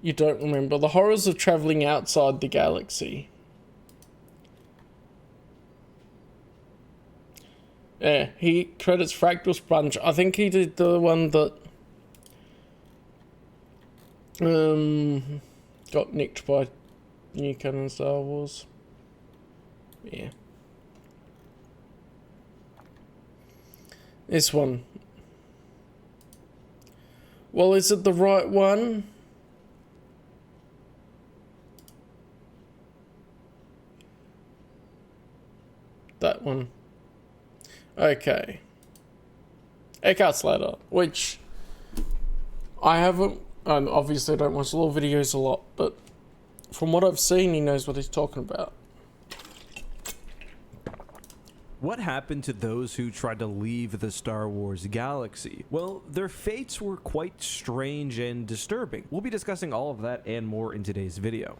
you don't remember. The horrors of traveling outside the galaxy. Yeah, he credits Fractal Sponge. I think he did the one that got nicked by New Canon Star Wars. Yeah. This one. Well, is it the right one? That one. Okay. Eckhart Slater, which I haven't, and obviously I don't watch lore videos a lot, but from what I've seen, he knows what he's talking about. What happened to those who tried to leave the Star Wars galaxy? Well, their fates were quite strange and disturbing. We'll be discussing all of that and more in today's video.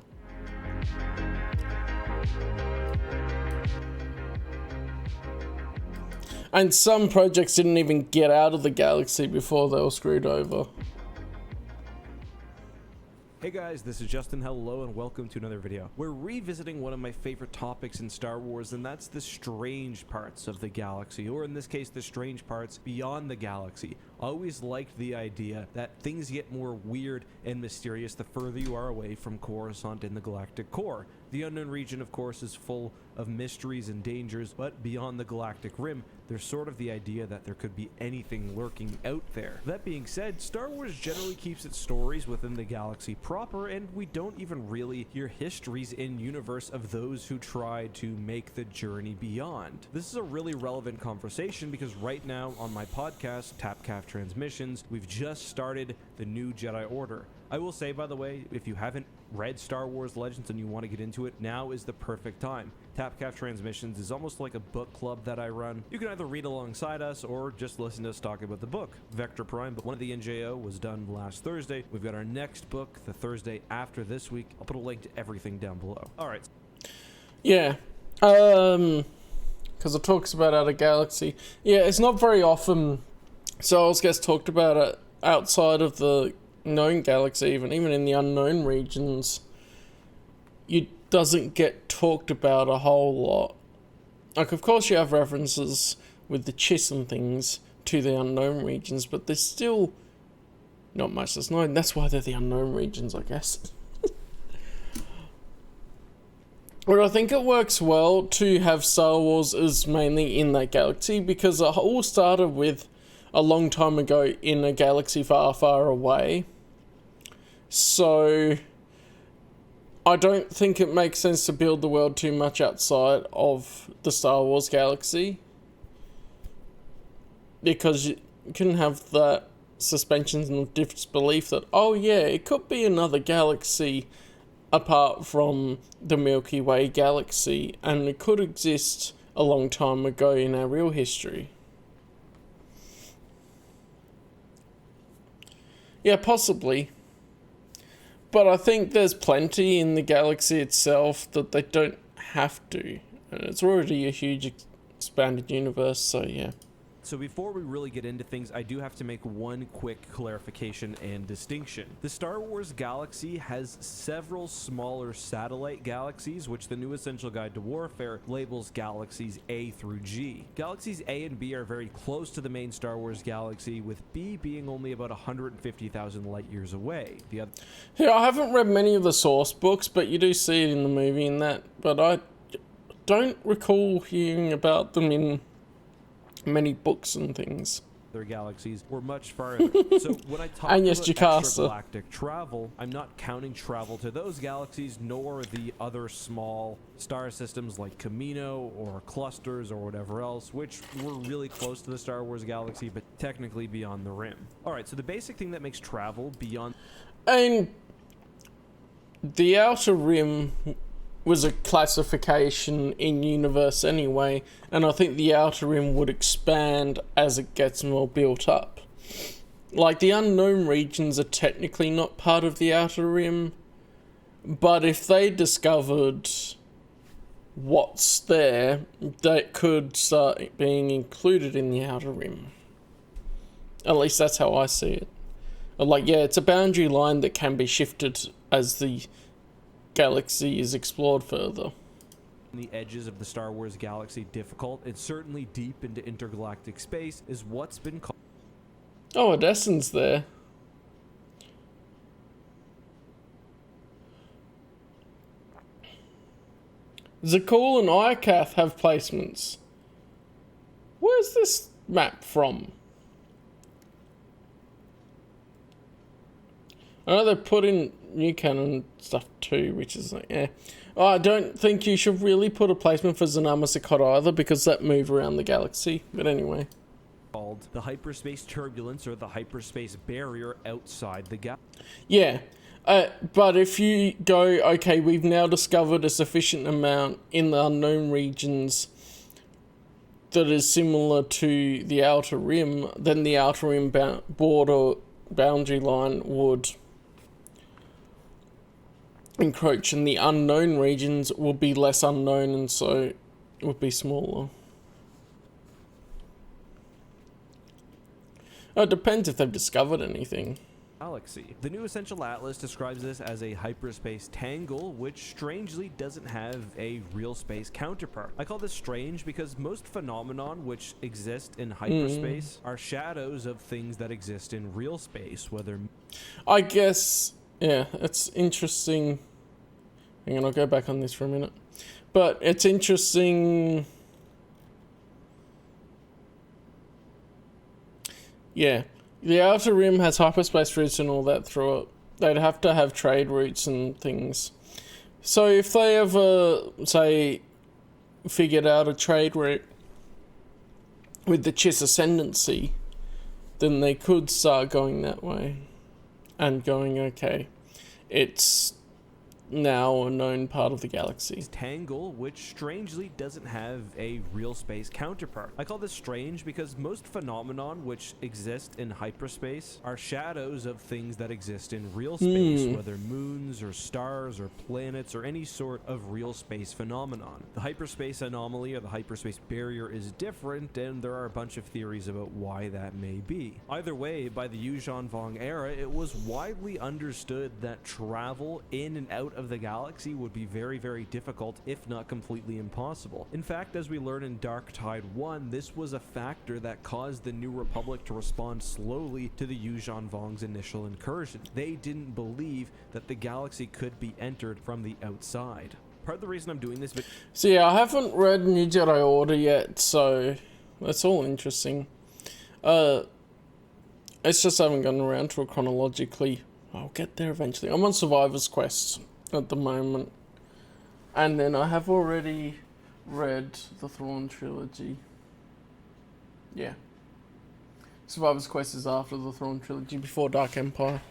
And some projects didn't even get out of the galaxy before they were screwed over. Hey guys, this is Justin. Hello and welcome to another video. We're revisiting one of my favorite topics in Star Wars, and that's the strange parts of the galaxy, or in this case, the strange parts beyond the galaxy. I always liked the idea that things get more weird and mysterious the further you are away from Coruscant in the galactic core. The unknown region, of course, is full of mysteries and dangers, but beyond the galactic rim, there's sort of the idea that there could be anything lurking out there. That being said, Star Wars generally keeps its stories within the galaxy proper, and we don't even really hear histories in universe of those who tried to make the journey beyond. This is a really relevant conversation because right now on my podcast, Tapcaf Transmissions, we've just started the new Jedi Order. I will say, by the way, if you haven't read Star Wars Legends and you want to get into it, now is the perfect time. Tapcaf Transmissions is almost like a book club that I run. You can either read alongside us or just listen to us talk about the book. Vector Prime, but one of the NJO was done last Thursday. We've got our next book the Thursday after this week. I'll put a link to everything down below. All right. Yeah. Because it talks about Outer Galaxy. Yeah, it's not very often Star Wars gets talked about it outside of the known galaxy, even in the unknown regions. It doesn't get talked about a whole lot. Like, of course you have references with the Chiss and things to the unknown regions, but there's still not much that's known. That's why they're the unknown regions, I guess. But I think it works well to have Star Wars as mainly in that galaxy, because it all started with a long time ago in a galaxy far, far away. So I don't think it makes sense to build the world too much outside of the Star Wars galaxy, because you can have that suspension of disbelief that, oh yeah, it could be another galaxy apart from the Milky Way galaxy, and it could exist a long time ago in our real history. Yeah, possibly. But I think there's plenty in the galaxy itself that they don't have to. And it's already a huge expanded universe, so yeah. So before we really get into things, I do have to make one quick clarification and distinction. The Star Wars galaxy has several smaller satellite galaxies, which the New Essential Guide to Warfare labels galaxies A through G. Galaxies A and B are very close to the main Star Wars galaxy, with B being only about 150,000 light years away. Yeah, I haven't read many of the source books, but you do see it in the movie and that, but I don't recall hearing about them in many books and things. Their galaxies were much farther. So when I talk and yes, about extragalactic travel, I'm not counting travel to those galaxies, nor the other small star systems like Camino or clusters or whatever else, which were really close to the Star Wars galaxy, but technically beyond the rim. All right, so the basic thing that makes travel beyond... And the Outer Rim was a classification in universe anyway, and I think the Outer Rim would expand as it gets more built up. Like, the unknown regions are technically not part of the Outer Rim, but if they discovered what's there, that could start being included in the Outer Rim. At least that's how I see it. Like, yeah, it's a boundary line that can be shifted as the galaxy is explored further. The edges of the Star Wars galaxy difficult, and certainly deep into intergalactic space, is what's been called. Oh, Odessan's there. Zakul and Ikath have placements. Where's this map from? I know they put in new canon stuff too, which is like, eh. Oh, I don't think you should really put a placement for Zanama Sakot either, because that move around the galaxy. But anyway. Called the hyperspace turbulence or the hyperspace barrier outside the galaxy. Yeah. But if you go, okay, we've now discovered a sufficient amount in the unknown regions that is similar to the Outer Rim, then the Outer Rim border boundary line would encroach, and the unknown regions will be less unknown, and so it would be smaller. Oh, it depends if they've discovered anything. Galaxy. The new Essential Atlas describes this as a hyperspace tangle, which strangely doesn't have a real space counterpart. I call this strange because most phenomenon which exist in hyperspace are shadows of things that exist in real space, whether... I guess, yeah, it's interesting. Hang on, I'll go back on this for a minute. But it's interesting... Yeah. The Outer Rim has hyperspace routes and all that through it. They'd have to have trade routes and things. So if they ever, say, figured out a trade route with the Chiss Ascendancy, then they could start going that way. And going, okay, it's now a known part of the galaxy. Tangle, which strangely doesn't have a real space counterpart. I call this strange because most phenomenon which exist in hyperspace are shadows of things that exist in real space, whether moons or stars or planets or any sort of real space phenomenon. The hyperspace anomaly or the hyperspace barrier is different, and there are a bunch of theories about why that may be. Either way, by the Yuuzhan Vong era, it was widely understood that travel in and out of the galaxy would be very, very difficult, if not completely impossible. In fact, as we learn in Dark Tide 1, this was a factor that caused the New Republic to respond slowly to the Yuuzhan Vong's initial incursion. They didn't believe that the galaxy could be entered from the outside. Part of the reason I'm doing this video... So yeah, I haven't read New Jedi Order yet, so that's all interesting. It's just I haven't gotten around to it chronologically. I'll get there eventually. I'm on Survivor's Quest at the moment. And then I have already read the Thrawn trilogy. Yeah. Survivor's Quest is after the Thrawn trilogy, before Dark Empire.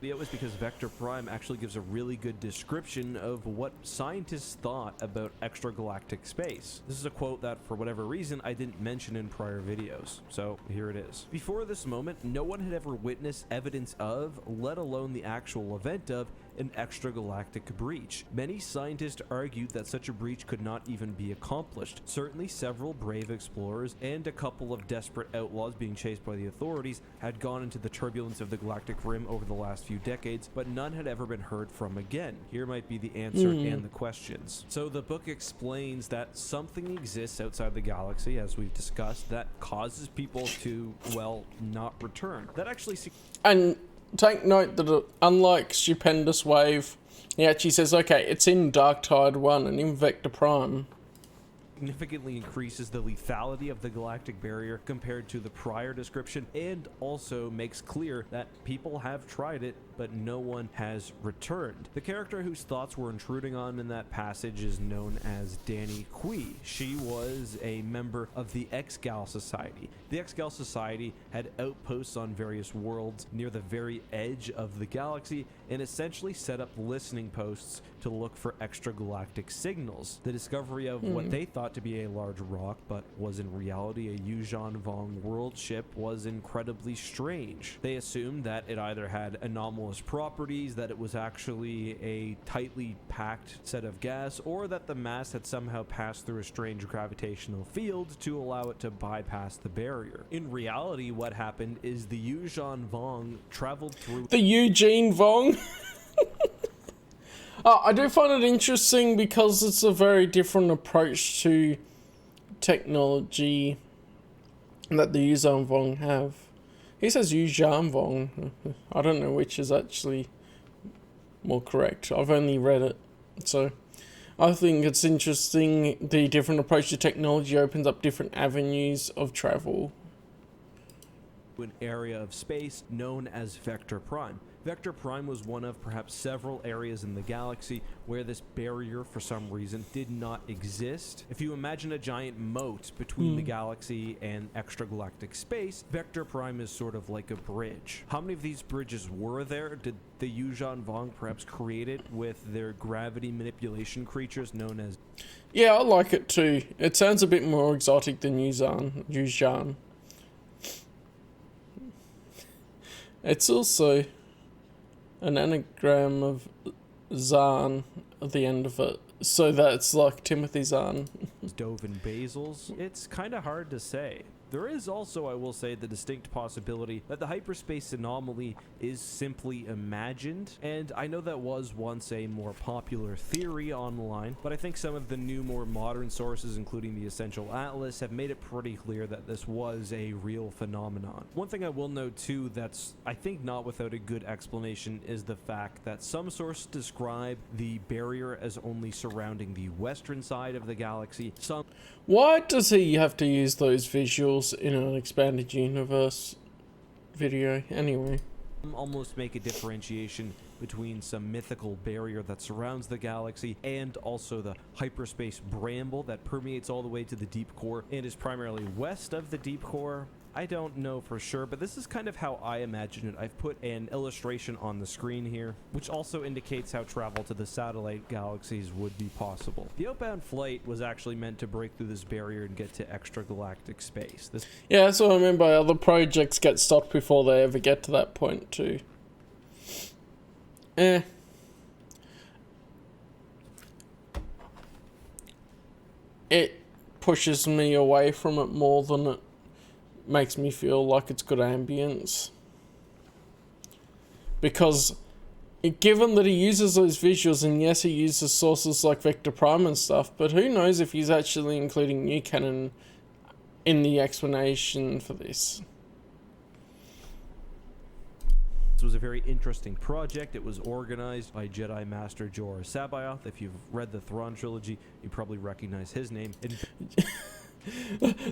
It was because Vector Prime actually gives a really good description of what scientists thought about extragalactic space. This is a quote that, for whatever reason, I didn't mention in prior videos, so here it is. Before this moment, no one had ever witnessed evidence of, let alone the actual event of, an extragalactic breach. Many scientists argued that such a breach could not even be accomplished. Certainly several brave explorers and a couple of desperate outlaws being chased by the authorities had gone into the turbulence of the galactic rim over the last few decades, but none had ever been heard from again. Here might be the answer and the questions. So the book explains that something exists outside the galaxy, as we've discussed, that causes people to, well, not return. That actually... And take note that unlike Stupendous Wave, he actually says, okay, it's in Dark Tide 1 and in Vector Prime. Significantly increases the lethality of the galactic barrier compared to the prior description, and also makes clear that people have tried it, but no one has returned. The character whose thoughts were intruding on in that passage is known as Danny Kui. She was a member of the X-Gal Society. The X-Gal Society had outposts on various worlds near the very edge of the galaxy, and essentially set up listening posts to look for extragalactic signals. The discovery of what they thought to be a large rock, but was in reality a Yuuzhan Vong world ship, was incredibly strange. They assumed that it either had anomalous properties, that it was actually a tightly packed set of gas, or that the mass had somehow passed through a strange gravitational field to allow it to bypass the barrier. In reality, what happened is the Yuuzhan Vong traveled through the Eugene Vong. I do find it interesting because it's a very different approach to technology that the Yuuzhan Vong have. He says Yuuzhan Vong. I don't know which is actually more correct. I've only read it, so I think it's interesting. The different approach to technology opens up different avenues of travel. An area of space known as Vector Prime. Vector Prime was one of perhaps several areas in the galaxy where this barrier for some reason did not exist. If you imagine a giant moat between the galaxy and extragalactic space, Vector Prime is sort of like a bridge. How many of these bridges were there? Did the Yuuzhan Vong perhaps create it with their gravity manipulation creatures known as... Yeah, I like it too. It sounds a bit more exotic than Yuuzhan. It's also an anagram of Zahn at the end of it, so that's like Timothy Zahn. Dovin basils. It's kind of hard to say. There is also, I will say, the distinct possibility that the hyperspace anomaly is simply imagined, and I know that was once a more popular theory online, but I think some of the new, more modern sources, including the Essential Atlas, have made it pretty clear that this was a real phenomenon. One thing I will note too that's, I think, not without a good explanation is the fact that some sources describe the barrier as only surrounding the western side of the galaxy. Some... Why does he have to use those visuals in an expanded universe video anyway? Almost make a differentiation between some mythical barrier that surrounds the galaxy and also the hyperspace bramble that permeates all the way to the deep core and is primarily west of the deep core. I don't know for sure, but this is kind of how I imagine it. I've put an illustration on the screen here, which also indicates how travel to the satellite galaxies would be possible. The outbound flight was actually meant to break through this barrier and get to extragalactic space. Yeah, that's what I mean by other projects get stopped before they ever get to that point too. It pushes me away from it more than it makes me feel like it's good ambience, because given that he uses those visuals, and yes, he uses sources like Vector Prime and stuff, but who knows if he's actually including new canon in the explanation for this. This was a very interesting project. It was organized by Jedi Master Jorah Sabaoth. If you've read the Thrawn trilogy, you probably recognize his name.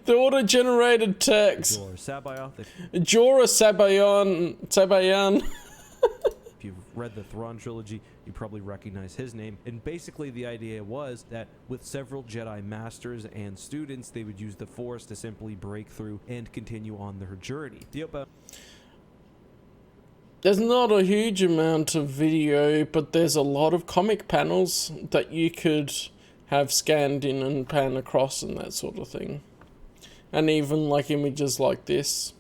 The auto-generated text. Jorah Sabayan. If you've read the Thrawn trilogy, you probably recognize his name. And basically the idea was that with several Jedi Masters and students, they would use the Force to simply break through and continue on their journey. There's not a huge amount of video, but there's a lot of comic panels that you could have scanned in and pan across and that sort of thing. And even like images like this.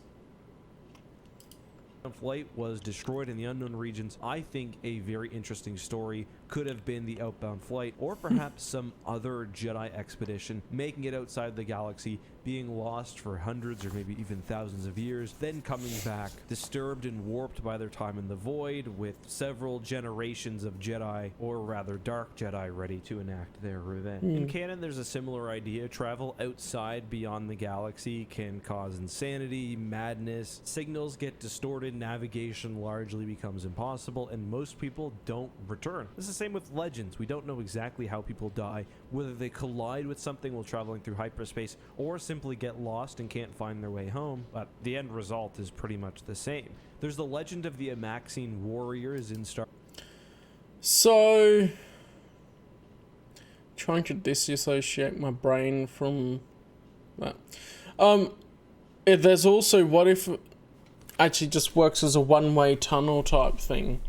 Flight was destroyed in the unknown regions. I think a very interesting story could have been the outbound flight, or perhaps some other Jedi expedition making it outside the galaxy, being lost for hundreds or maybe even thousands of years, then coming back, disturbed and warped by their time in the void, with several generations of Jedi, or rather dark Jedi, ready to enact their revenge. In canon, there's a similar idea. Travel outside beyond the galaxy can cause insanity, madness, signals get distorted, navigation largely becomes impossible, and most people don't return. This is the same with legends. We don't know exactly how people die, whether they collide with something while traveling through hyperspace, or simply get lost and can't find their way home, but the end result is pretty much the same. There's the legend of the Amaxine warriors in Star... So, trying to disassociate my brain from that. There's also, what if it actually just works as a one-way tunnel type thing?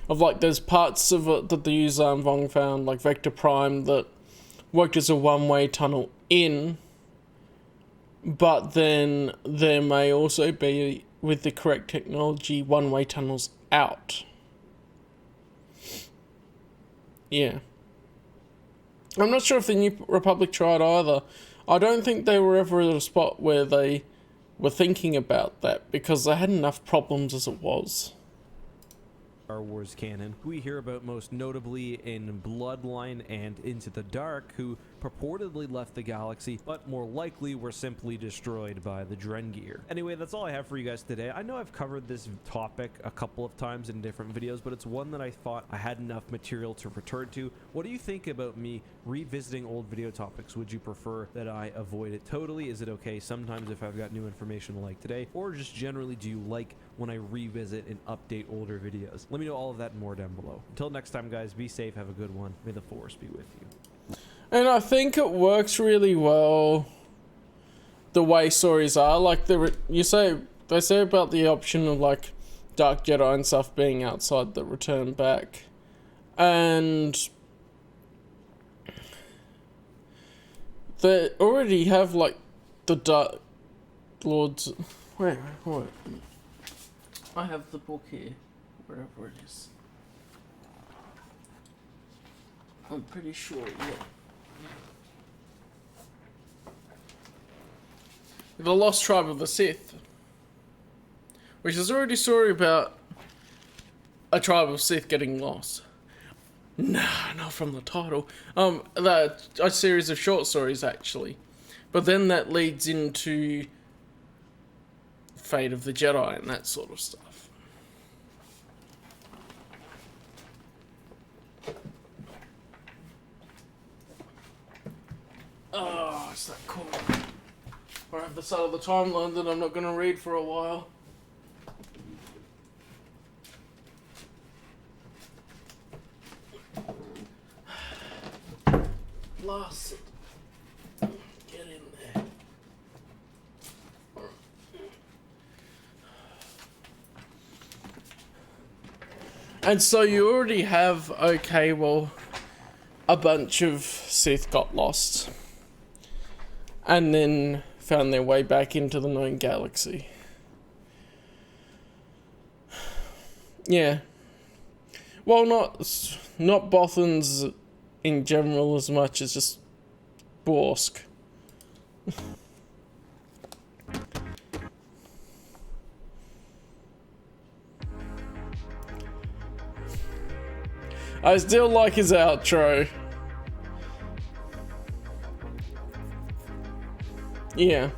Of like, there's parts of it that the Yuuzhan Vong found, like Vector Prime, that worked as a one-way tunnel in, but then there may also be, with the correct technology, one-way tunnels out. Yeah. I'm not sure if the New Republic tried either. I don't think they were ever at a spot where they were thinking about that, because they had enough problems as it was. Star Wars canon, who we hear about most notably in Bloodline and Into the Dark, who purportedly left the galaxy, but more likely were simply destroyed by the Drengir. Anyway, that's all I have for you guys today. I know I've covered this topic a couple of times in different videos, but it's one that I thought I had enough material to return to. What do you think about me revisiting old video topics? Would you prefer that I avoid it totally? Is it okay sometimes if I've got new information like today? Or just generally, do you like when I revisit and update older videos? Let me know all of that and more down below. Until next time, guys, be safe, have a good one. May the Force be with you. And I think it works really well the way stories are. Like, they say about the option of, like, Dark Jedi and stuff being outside the return back. And they already have, like, the Dark Lords. Wait. I have the book here, wherever it is. I'm pretty sure, yeah. The Lost Tribe of the Sith, which is already a story about a tribe of Sith getting lost. Nah, not from the title. A series of short stories, actually. But then that leads into Fate of the Jedi and that sort of stuff. Oh, it's that cool. I have the start of the timeline that I'm not going to read for a while. Blast it. Get in there. And so you already have, okay, well, a bunch of Sith got lost. And then found their way back into the known galaxy. Yeah. Well, not Bothans in general as much as just Borsk. I still like his outro. Yeah.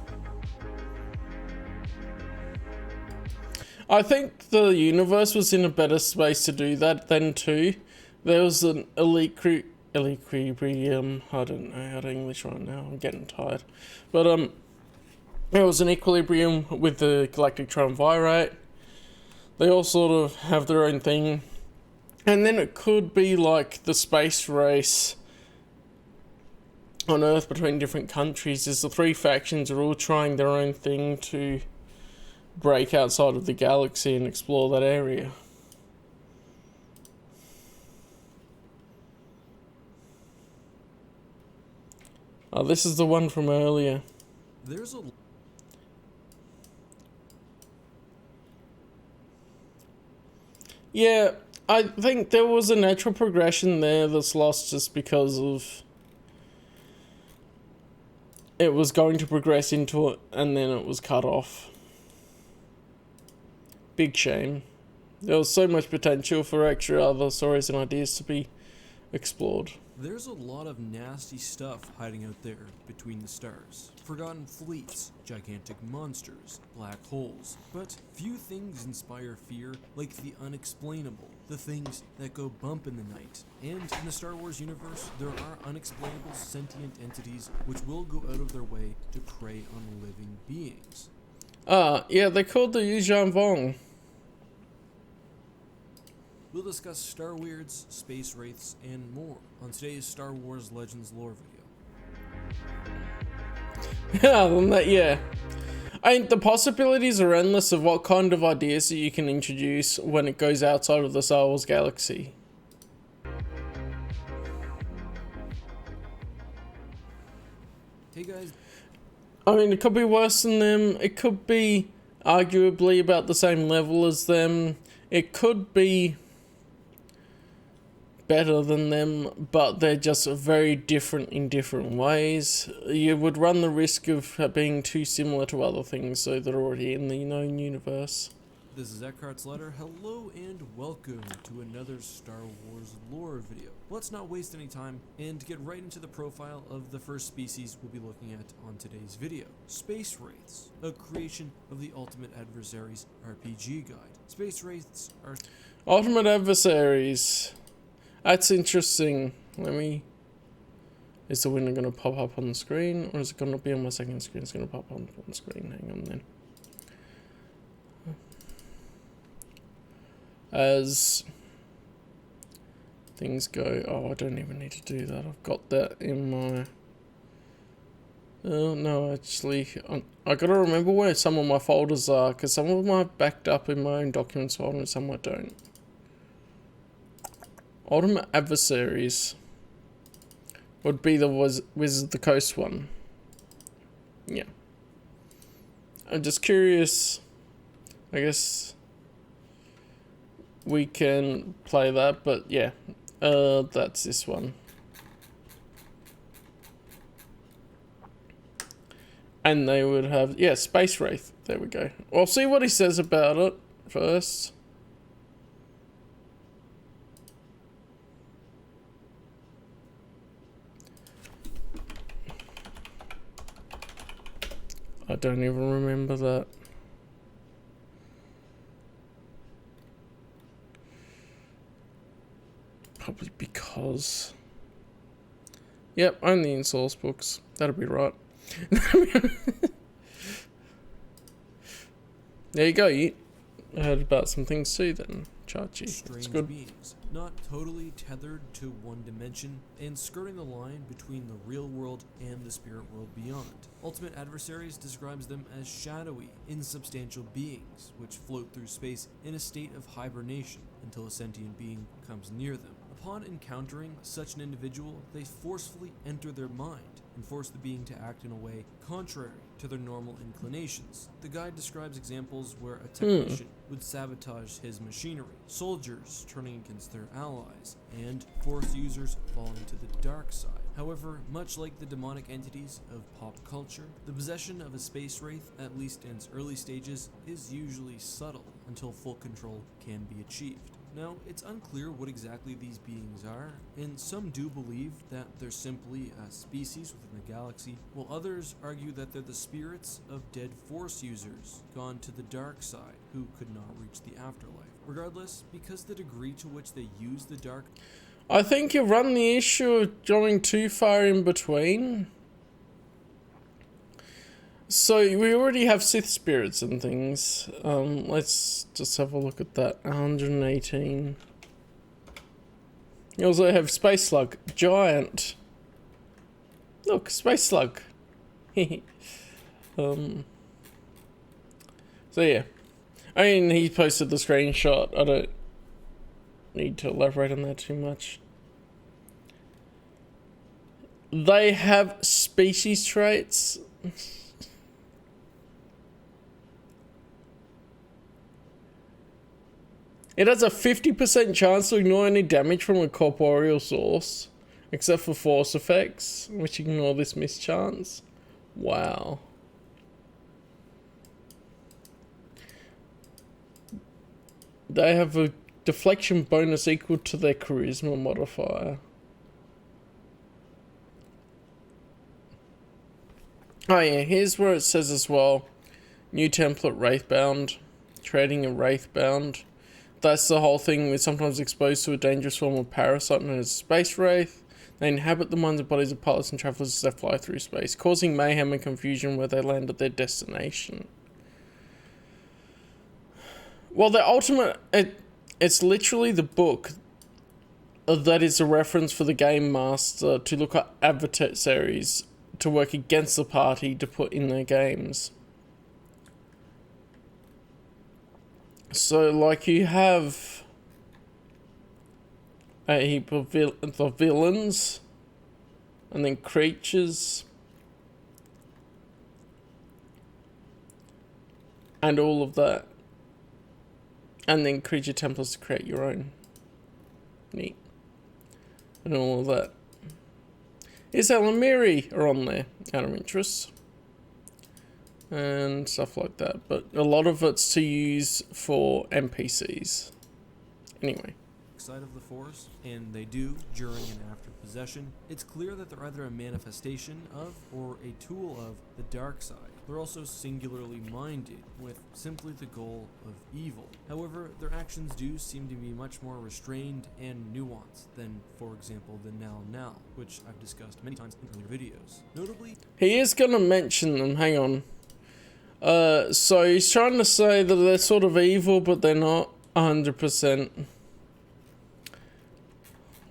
I think the universe was in a better space to do that then too. There was an equilibrium. I don't know how to English right now. I'm getting tired. But there was an equilibrium with the galactic triumvirate. They all sort of have their own thing. And then it could be like the space race on Earth between different countries, as the three factions are all trying their own thing to break outside of the galaxy and explore that area. Oh, this is the one from earlier. There's a Yeah, I think there was a natural progression there that's lost just because of it was going to progress into it and then it was cut off. Big shame. There was so much potential for extra other stories and ideas to be explored. There's a lot of nasty stuff hiding out there between the stars. Forgotten fleets, gigantic monsters, black holes. But few things inspire fear like the unexplainable, the things that go bump in the night. And in the Star Wars universe, there are unexplainable sentient entities which will go out of their way to prey on living beings. Yeah, they're called the Yuuzhan Vong. We'll discuss Star Weirds, Space Wraiths, and more on today's Star Wars Legends lore video. Other than that, yeah. I mean, the possibilities are endless of what kind of ideas that you can introduce when it goes outside of the Star Wars galaxy. Hey guys, I mean, it could be worse than them. It could be arguably about the same level as them. It could be better than them, but they're just very different in different ways. You would run the risk of being too similar to other things so that are already in the known universe. this is Eckhart's Letter. Hello and welcome to another Star Wars lore video. Let's not waste any time and get right into the profile of the first species we'll be looking at on today's video. Space Wraiths, a creation of the Ultimate Adversaries RPG guide. Space Wraiths are... Ultimate Adversaries. That's interesting. Is the winner going to pop up on the screen, or is it going to be on my second screen? It's going to pop up on the screen. Hang on then. As things go... Oh, I don't even need to do that. I've got that in my... Oh, no, actually... I got to remember where some of my folders are, because some of them are backed up in my own documents folder and some I don't. Ultimate Adversaries would be the Wizard of the Coast one. Yeah. I'm just curious. I guess we can play that, but yeah. That's this one. And they would have, yeah, Space Wraith. There we go. I'll see what he says about it first. I don't even remember that. Probably because... Yep, only in source books. That'll be right. There you go. You heard about some things too then, Chachi. That's strange good. beings, not totally tethered to one dimension, and skirting the line between the real world and the spirit world beyond. Ultimate Adversaries describes them as shadowy, insubstantial beings, which float through space in a state of hibernation until a sentient being comes near them. Upon encountering such an individual, they forcefully enter their mind and force the being to act in a way contrary to their normal inclinations. The guide describes examples where a technician would sabotage his machinery, soldiers turning against their allies, and Force users falling to the dark side. However, much like the demonic entities of pop culture, the possession of a space wraith, at least in its early stages, is usually subtle until full control can be achieved. Now, it's unclear what exactly these beings are, and some do believe that they're simply a species within the galaxy, while others argue that they're the spirits of dead Force users gone to the dark side who could not reach the afterlife. Regardless, because the degree to which they use the dark... I think you run the issue of going too far in between. So we already have Sith spirits and things. Let's just have a look at that. 118. You also have Space Slug. Giant. Look, Space Slug. So yeah. I mean, he posted the screenshot. I don't need to elaborate on that too much. They have species traits. It has a 50% chance to ignore any damage from a corporeal source, except for force effects, which ignore this mischance. Wow. They have a deflection bonus equal to their charisma modifier. Oh yeah, here's where it says as well, new template Wraithbound, trading a Wraithbound. That's the whole thing. We're sometimes exposed to a dangerous form of parasite known as Space Wraith. They inhabit the minds and bodies of pilots and travelers as they fly through space, causing mayhem and confusion where they land at their destination. Well, the ultimate... It's literally the book that is a reference for the game master to look at adversaries to work against the party to put in their games. So, like, you have a heap of the villains, and then creatures, and all of that. And then creature templates to create your own. Neat. And all of that. Isel and Miri are on there, out of interest. And stuff like that. But a lot of it's to use for NPCs. Anyway. Side of the Force, and they do during and after possession, it's clear that they're either a manifestation of or a tool of the dark side. They're also singularly minded, with simply the goal of evil. However, their actions do seem to be much more restrained and nuanced than, for example, the Now, which I've discussed many times in earlier videos. Notably, he is going to mention them, hang on. So he's trying to say that they're sort of evil, but they're not 100%.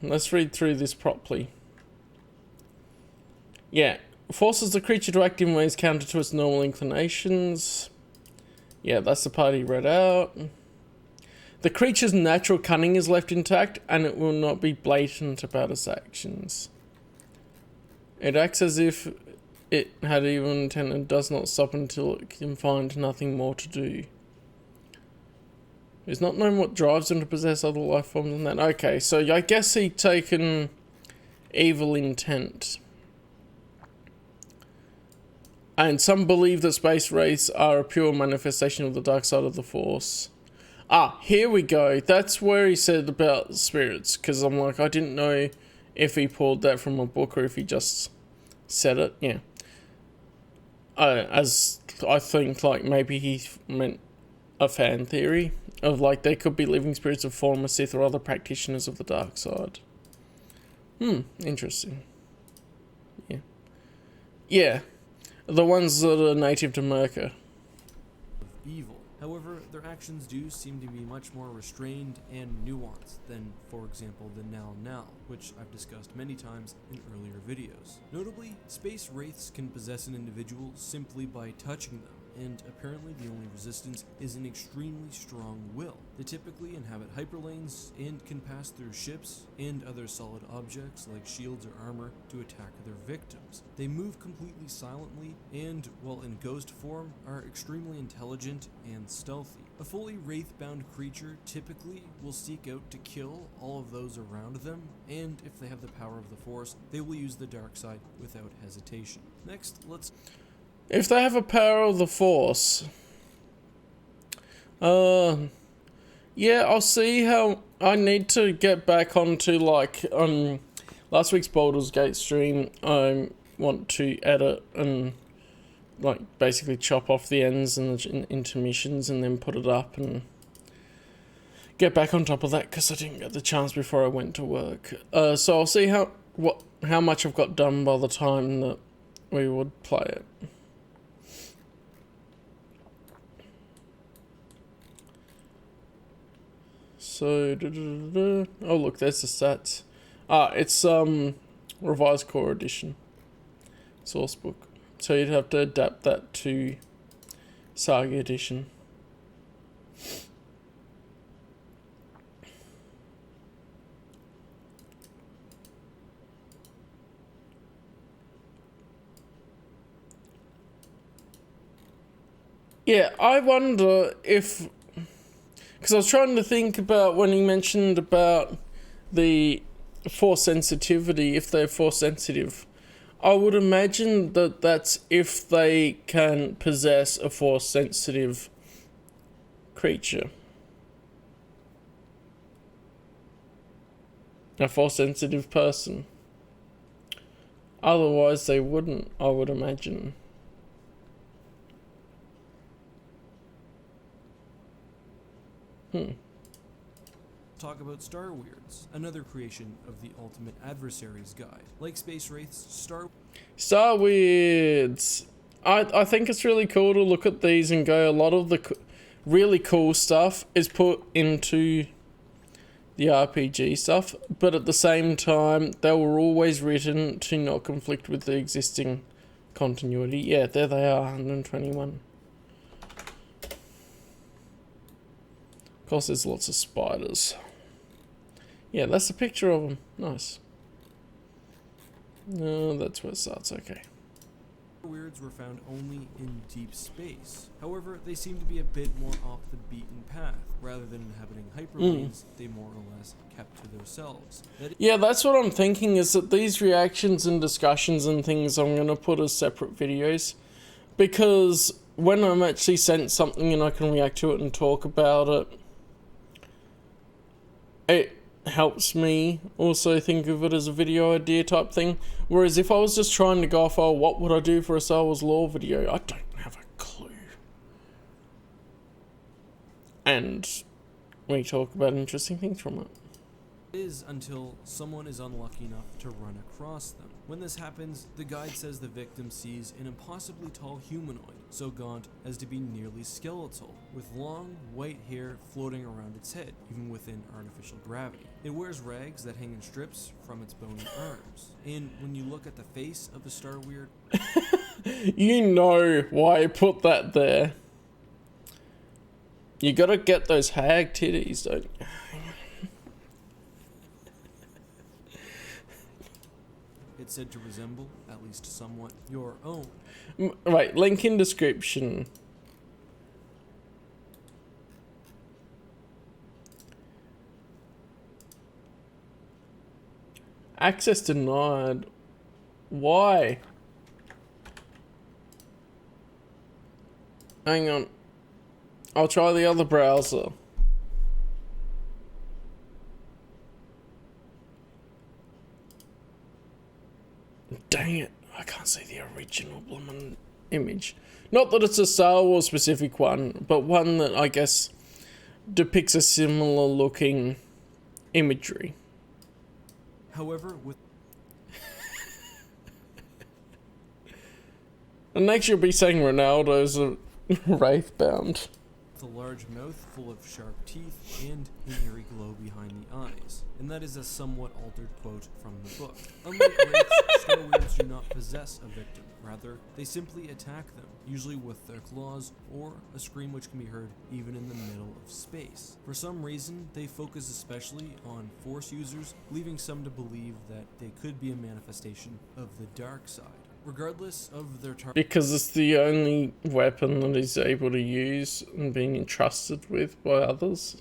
Let's read through this properly. Yeah. Forces the creature to act in ways counter to its normal inclinations. Yeah, that's the part he read out. The creature's natural cunning is left intact, and it will not be blatant about its actions. It acts as if it had evil intent and does not stop until it can find nothing more to do. It's not known what drives them to possess other life forms than that. Okay, so I guess he'd taken evil intent. And some believe that space wraiths are a pure manifestation of the dark side of the Force. Ah, here we go. That's where he said about spirits. Because I'm like, I didn't know if he pulled that from a book or if he just said it. Yeah. As I think, like, maybe he meant a fan theory of, like, they could be living spirits of former Sith or other practitioners of the dark side. Interesting. Yeah. Yeah. The ones that are native to Merca. Evil. However, their actions do seem to be much more restrained and nuanced than, for example, the Now, which I've discussed many times in earlier videos. Notably, space wraiths can possess an individual simply by touching them, and apparently the only resistance is an extremely strong will. They typically inhabit hyperlanes and can pass through ships and other solid objects like shields or armor to attack their victims. They move completely silently and, while in ghost form, are extremely intelligent and stealthy. A fully wraith-bound creature typically will seek out to kill all of those around them, and if they have the power of the Force, they will use the dark side without hesitation. Next, let's... If they have a power of the Force, yeah, I'll see how. I need to get back onto, like, last week's Baldur's Gate stream. I want to edit and, like, basically chop off the ends and the intermissions and then put it up and get back on top of that because I didn't get the chance before I went to work. So I'll see how much I've got done by the time that we would play it. So, oh look, there's the stats. It's revised core edition source book. So you'd have to adapt that to Saga edition. Yeah, I wonder if... Because I was trying to think about when he mentioned about the Force sensitivity, if they're Force sensitive. I would imagine that that's if they can possess a Force sensitive creature. A Force sensitive person. Otherwise they wouldn't, I would imagine. Talk about Star Weirds, another creation of the Ultimate Adversaries Guide. Like Space Wraiths, Star Weirds! I think it's really cool to look at these and go, a lot of the really cool stuff is put into the RPG stuff, but at the same time, they were always written to not conflict with the existing continuity. Yeah, there they are, 121. Of course, there's lots of spiders. Yeah, that's a picture of them. Nice. No, that's where it starts. Okay. Weirds were found only in deep space. However, they seem to be a bit more off the beaten path. Rather than inhabiting hyperplanes, they more or less kept to themselves. Yeah, that's what I'm thinking, is that these reactions and discussions and things I'm going to put as separate videos. Because when I'm actually sent something and I can react to it and talk about it, it helps me also think of it as a video idea type thing. Whereas if I was just trying to go off, oh, what would I do for a Star Wars lore video? I don't have a clue. And we talk about interesting things from it. Is until someone is unlucky enough to run across them. When this happens, the guide says the victim sees an impossibly tall humanoid, so gaunt as to be nearly skeletal, with long, white hair floating around its head, even within artificial gravity. It wears rags that hang in strips from its bony arms, and when you look at the face of the Star Weird... You know why I put that there. You gotta get those hag titties, don't you? It's said to resemble, at least somewhat, your own. Right, link in description. Access denied. Why? Hang on. I'll try the other browser. Dang it, I can't see the original blooming image. Not that it's a Star Wars specific one, but one that I guess depicts a similar looking imagery. However, with... And next you'll be saying Ronaldo's a wraithbound. a large mouth full of sharp teeth and an eerie glow behind the eyes. And that is a somewhat altered quote from the book. Unlike wraiths, Star Weirds do not possess a victim. Rather, they simply attack them, usually with their claws or a scream which can be heard even in the middle of space. For some reason, they focus especially on Force users, leaving some to believe that they could be a manifestation of the dark side. Regardless of their target, Because it's the only weapon that he's able to use and being entrusted with by others.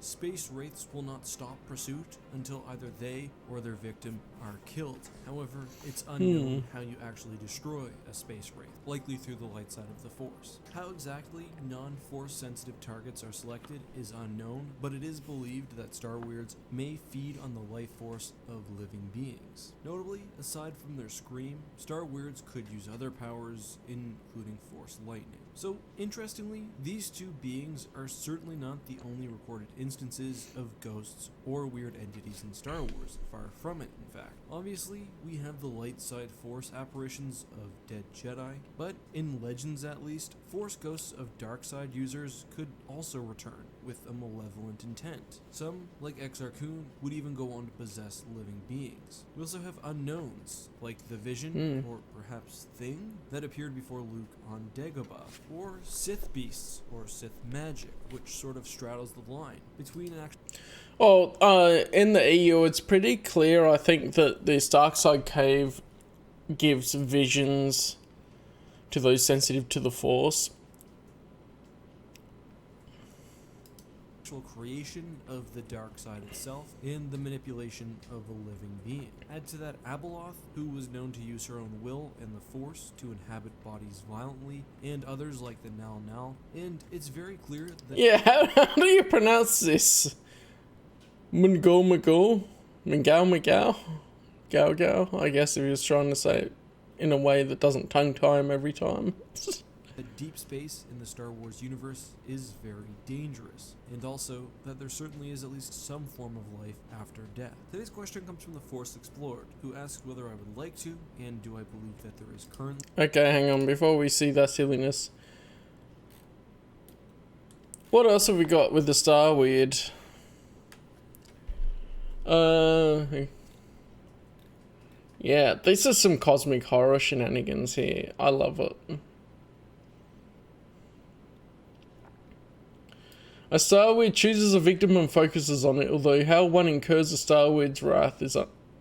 space wraiths will not stop pursuit until either they or their victim are killed. However, it's unknown how you actually destroy a space wraith, likely through the light side of the Force. How exactly non-Force sensitive targets are selected is unknown, but it is believed that Star Weirds may feed on the life force of living beings. Notably, aside from their scream, Star Weirds could use other powers, including Force lightning. So, interestingly, these two beings are certainly not the only recorded instances of ghosts or weird entities in Star Wars, far from it in fact. Obviously, we have the light side Force apparitions of dead Jedi, but in Legends at least, Force ghosts of dark side users could also return with a malevolent intent. Some, like Exar Kun, would even go on to possess living beings. We also have unknowns, like the Vision, or perhaps Thing, that appeared before Luke on Dagobah, or Sith beasts, or Sith magic, which sort of straddles the line between Well, in the EU, it's pretty clear, I think, that this dark side cave gives visions to those sensitive to the Force. creation of the dark side itself and the manipulation of a living being. Add to that Abeloth, who was known to use her own will and the Force to inhabit bodies violently, and others like the Nal Nal, and it's very clear that... Yeah, how do you pronounce this? Mungo Mago? Mingao Mingao? Gao Gao? I guess if he was trying to say it in a way that doesn't tongue tie him every time. that deep space in the Star Wars universe is very dangerous, and also that there certainly is at least some form of life after death. Today's question comes from the Force Explored, who asks whether I would like to, and do I believe that there is currently... Okay, hang on, before we see that silliness. What else have we got with the Star Weird? Yeah, this is some cosmic horror shenanigans here. I love it. A Star Weird chooses a victim and focuses on it, although how one incurs a Star Weird's wrath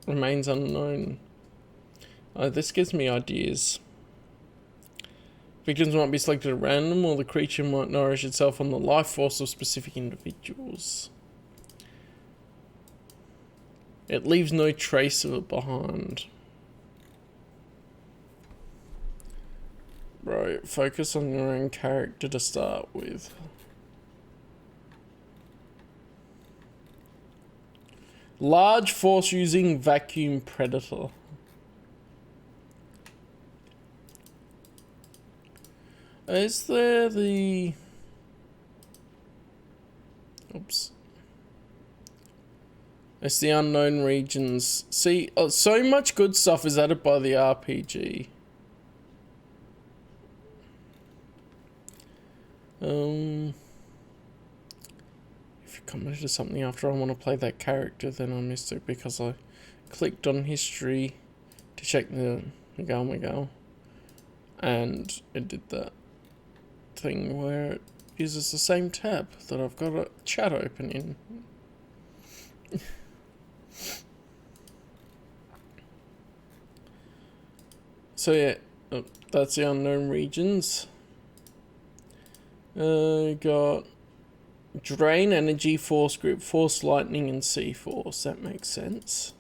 remains unknown. This gives me ideas. Victims might be selected at random, or the creature might nourish itself on the life force of specific individuals. It leaves no trace of it behind. Right, focus on your own character to start with. Large force using vacuum predator. Is there the... Oops. It's the unknown regions. See, so much good stuff is added by the RPG. If you commented something after I want to play that character, then I missed it because I clicked on history to check the Miguel, and it did that thing where it uses the same tab that I've got a chat open in. So yeah, that's the unknown regions. Got Drain, Energy, Force Group, Force Lightning, and C-Force. That makes sense.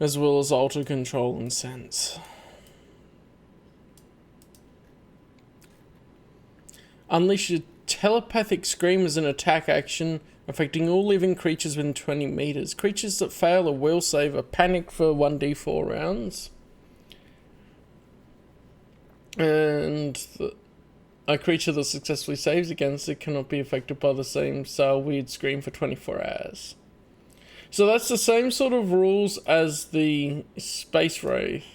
As well as Alter, Control, and Sense. Unleash a telepathic scream as an attack action, affecting all living creatures within 20 meters. Creatures that fail a will save are panicked for 1d4 rounds. And a creature that successfully saves against it cannot be affected by the same style weird scream for 24 hours. So that's the same sort of rules as the Space Wraith,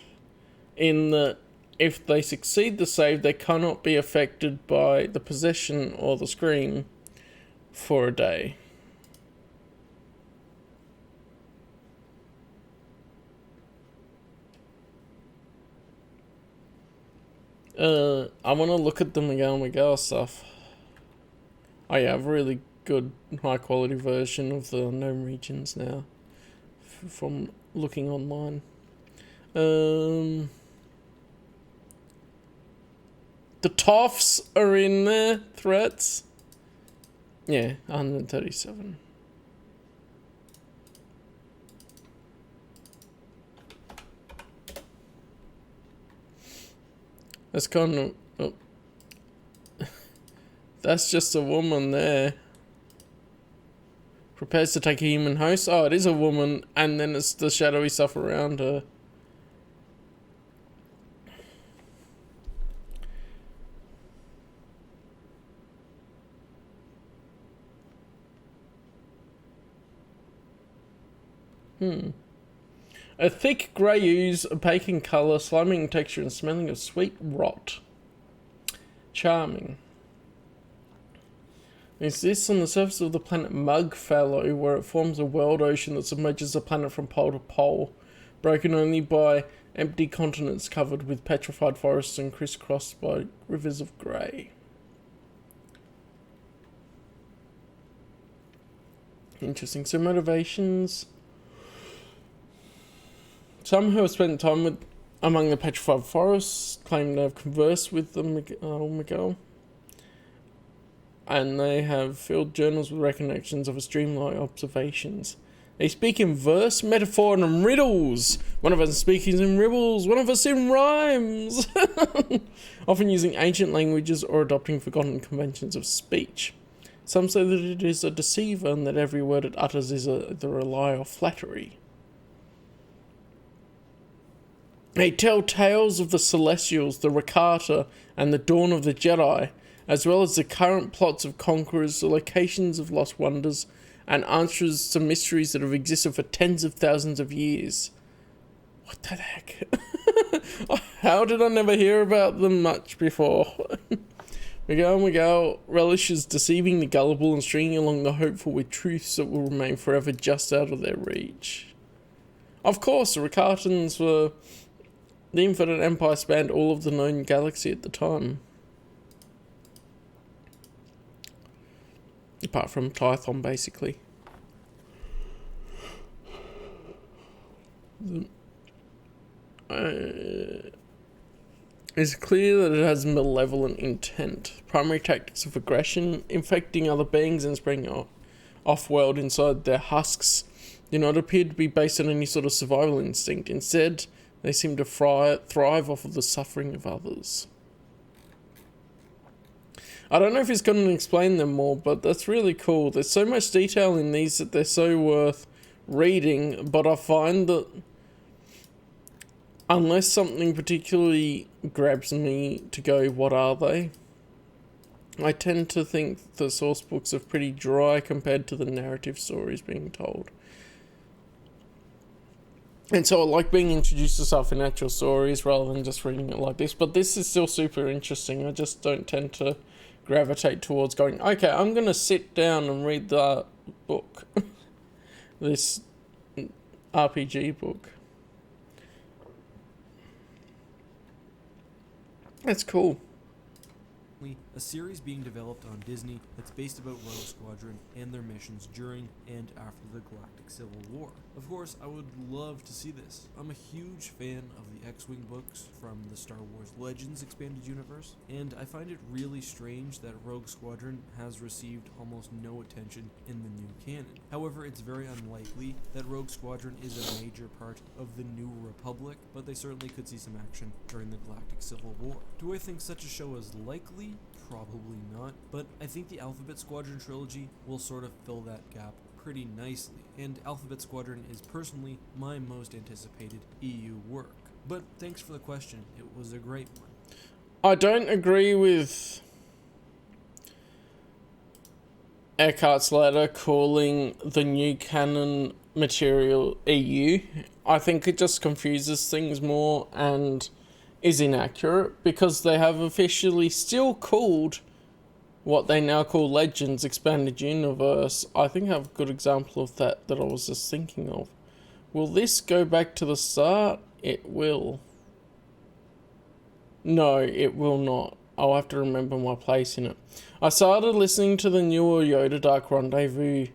in that if they succeed the save, they cannot be affected by the possession or the scream for a day. I want to look at the Miguel stuff. I have a really good high quality version of the unknown regions now from looking online. The Toffs are in there, threats. Yeah, 137. That's kind of... Oh. That's just a woman there. Prepares to take a human host. Oh, it is a woman, and then it's the shadowy stuff around her. A thick grey ooze, opaque in colour, slimy in texture, and smelling of sweet rot. Charming. It exists on the surface of the planet Mugfellow, where it forms a world ocean that submerges the planet from pole to pole, broken only by empty continents covered with petrified forests and crisscrossed by rivers of grey. Interesting. So motivations... Some who have spent time among the petrified forests claim to have conversed with the Miguel, and they have filled journals with recollections of his dreamlike observations. They speak in verse, metaphor, and riddles. One of us speaks in riddles, one of us in rhymes. Often using ancient languages or adopting forgotten conventions of speech. Some say that it is a deceiver and that every word it utters is either a lie or flattery. They tell tales of the Celestials, the Rakata, and the dawn of the Jedi, as well as the current plots of conquerors, the locations of lost wonders, and answers to mysteries that have existed for tens of thousands of years. What the heck? How did I never hear about them much before? Miguel relishes deceiving the gullible and stringing along the hopeful with truths that will remain forever just out of their reach. Of course, the Rakatans were... The Infinite Empire spanned all of the known galaxy at the time. Apart from Tython, basically. It's clear that it has malevolent intent. Primary tactics of aggression, infecting other beings and spreading off-world inside their husks, do not appear to be based on any sort of survival instinct. Instead, they seem to thrive off of the suffering of others. I don't know if he's going to explain them more, but that's really cool. There's so much detail in these that they're so worth reading, but I find that unless something particularly grabs me to go, what are they? I tend to think the source books are pretty dry compared to the narrative stories being told. And so I like being introduced to stuff in actual stories rather than just reading it like this. But this is still super interesting. I just don't tend to gravitate towards going, okay, I'm going to sit down and read the book. This RPG book. That's cool. A series being developed on Disney that's based about Rogue Squadron and their missions during and after the Galactic Civil War. Of course, I would love to see this. I'm a huge fan of the X-Wing books from the Star Wars Legends expanded universe, and I find it really strange that Rogue Squadron has received almost no attention in the new canon. However, it's very unlikely that Rogue Squadron is a major part of the New Republic, but they certainly could see some action during the Galactic Civil War. Do I think such a show is likely? Probably not, but I think the Alphabet Squadron trilogy will sort of fill that gap pretty nicely, and Alphabet Squadron is personally my most anticipated EU work. But thanks for the question, it was a great one. I don't agree with Eckhart's letter calling the new canon material EU. I think it just confuses things more and is inaccurate, because they have officially still called what they now call Legends Expanded Universe. I think I have a good example of that I was just thinking of. Will this go back to the start? It will. No, it will not. I'll have to remember my place in it. I started listening to the newer Yoda Dark Rendezvous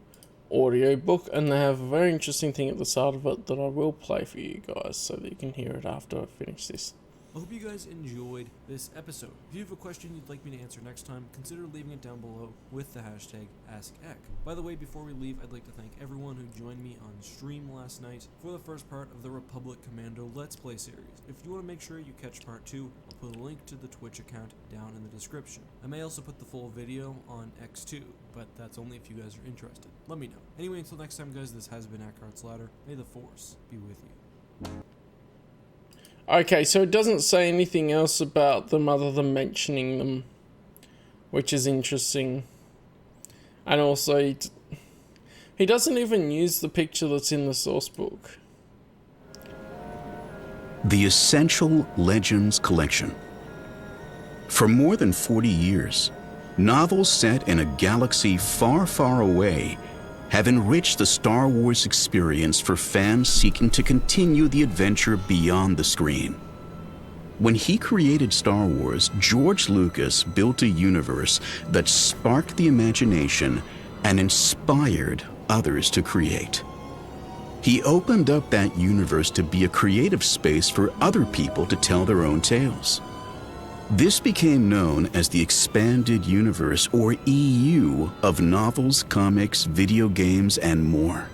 audiobook, and they have a very interesting thing at the start of it that I will play for you guys so that you can hear it after I finish this. I hope you guys enjoyed this episode. If you have a question you'd like me to answer next time, consider leaving it down below with the hashtag AskEck. By the way, before we leave, I'd like to thank everyone who joined me on stream last night for the first part of the Republic Commando Let's Play series. If you want to make sure you catch part 2, I'll put a link to the Twitch account down in the description. I may also put the full video on X2, but that's only if you guys are interested. Let me know. Anyway, until next time guys, this has been Eckhart's Ladder. May the Force be with you. Okay, so it doesn't say anything else about them other than mentioning them, which is interesting. And also, he doesn't even use the picture that's in the source book. The Essential Legends Collection. For more than 40 years, novels set in a galaxy far, far away have enriched the Star Wars experience for fans seeking to continue the adventure beyond the screen. When he created Star Wars, George Lucas built a universe that sparked the imagination and inspired others to create. He opened up that universe to be a creative space for other people to tell their own tales. This became known as the Expanded Universe, or EU, of novels, comics, video games, and more.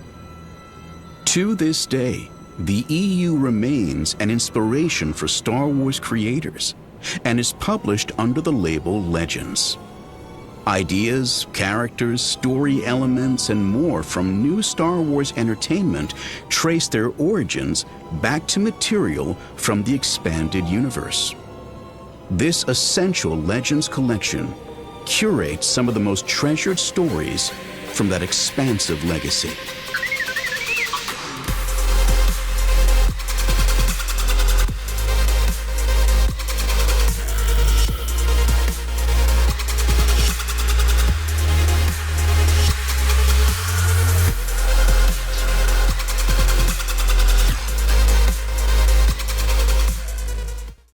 To this day, the EU remains an inspiration for Star Wars creators and is published under the label Legends. Ideas, characters, story elements, and more from new Star Wars entertainment trace their origins back to material from the Expanded Universe. This Essential Legends collection curates some of the most treasured stories from that expansive legacy.